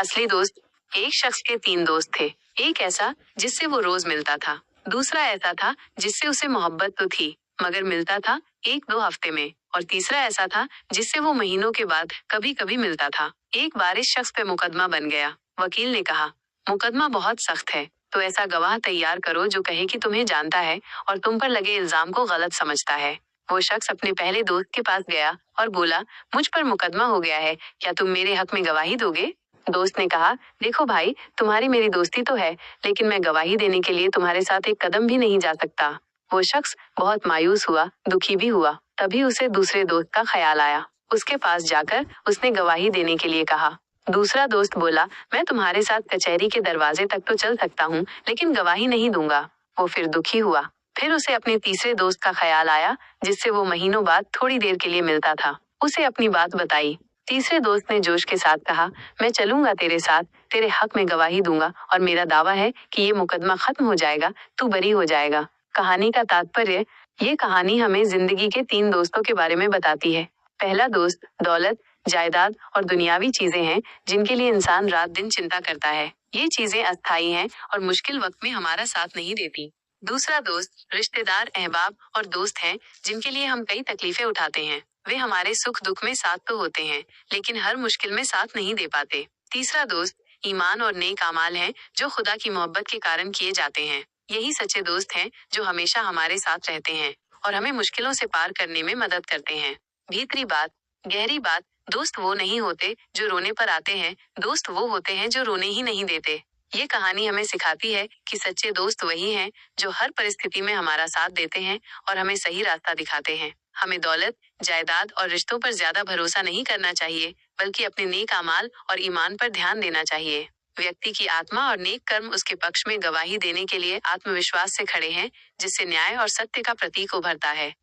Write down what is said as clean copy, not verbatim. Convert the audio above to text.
असली दोस्त। एक शख्स के 3 दोस्त थे। एक ऐसा जिससे वो रोज मिलता था, दूसरा ऐसा था जिससे उसे मोहब्बत तो थी मगर मिलता था 1-2 हफ्ते में, और तीसरा ऐसा था जिससे वो महीनों के बाद कभी कभी मिलता था। एक बार इस शख्स पे मुकदमा बन गया। वकील ने कहा, मुकदमा बहुत सख्त है, तो ऐसा गवाह तैयार करो जो कहे कि तुम्हें जानता है और तुम पर लगे इल्जाम को गलत समझता है। वो शख्स अपने पहले दोस्त के पास गया और बोला, मुझ पर मुकदमा हो गया है, क्या तुम मेरे हक में गवाही दोगे? दोस्त ने कहा, देखो भाई, तुम्हारी मेरी दोस्ती तो है, लेकिन मैं गवाही देने के लिए तुम्हारे साथ एक कदम भी नहीं जा सकता। वो शख्स बहुत मायूस हुआ, दुखी भी हुआ। तभी उसे दूसरे दोस्त का ख्याल आया। उसके पास जाकर उसने गवाही देने के लिए कहा। दूसरा दोस्त बोला, मैं तुम्हारे साथ कचहरी के दरवाजे तक तो चल सकता हूँ, लेकिन गवाही नहीं दूंगा। वो फिर दुखी हुआ। फिर उसे अपने तीसरे दोस्त का ख्याल आया, जिससे वो महीनों बाद थोड़ी देर के लिए मिलता था। उसे अपनी बात बताई। तीसरे दोस्त ने जोश के साथ कहा, मैं चलूंगा तेरे साथ, तेरे हक में गवाही दूंगा और मेरा दावा है कि ये मुकदमा खत्म हो जाएगा, तू बरी हो जाएगा। कहानी का तात्पर्य, ये कहानी हमें जिंदगी के 3 दोस्तों के बारे में बताती है। पहला दोस्त दौलत, जायदाद और दुनियावी चीजें हैं जिनके लिए इंसान रात दिन चिंता करता है। ये चीजें अस्थायी हैं और मुश्किल वक्त में हमारा साथ नहीं देती। दूसरा दोस्त रिश्तेदार, अहबाब और दोस्त हैं जिनके लिए हम कई तकलीफें उठाते हैं। वे हमारे सुख दुख में साथ तो होते हैं, लेकिन हर मुश्किल में साथ नहीं दे पाते। तीसरा दोस्त ईमान और नेक अमाल हैं जो खुदा की मोहब्बत के कारण किए जाते हैं। यही सच्चे दोस्त हैं जो हमेशा हमारे साथ रहते हैं और हमें मुश्किलों से पार करने में मदद करते हैं। भीतरी बात, गहरी बात, दोस्त वो नहीं होते जो रोने पर आते हैं, दोस्त वो होते हैं जो रोने ही नहीं देते। ये कहानी हमें सिखाती है कि सच्चे दोस्त वही हैं जो हर परिस्थिति में हमारा साथ देते हैं और हमें सही रास्ता दिखाते हैं। हमें दौलत, जायदाद और रिश्तों पर ज्यादा भरोसा नहीं करना चाहिए, बल्कि अपने नेक अमाल और ईमान पर ध्यान देना चाहिए। व्यक्ति की आत्मा और नेक कर्म उसके पक्ष में गवाही देने के लिए आत्मविश्वास से खड़े हैं, जिससे न्याय और सत्य का प्रतीक उभरता है।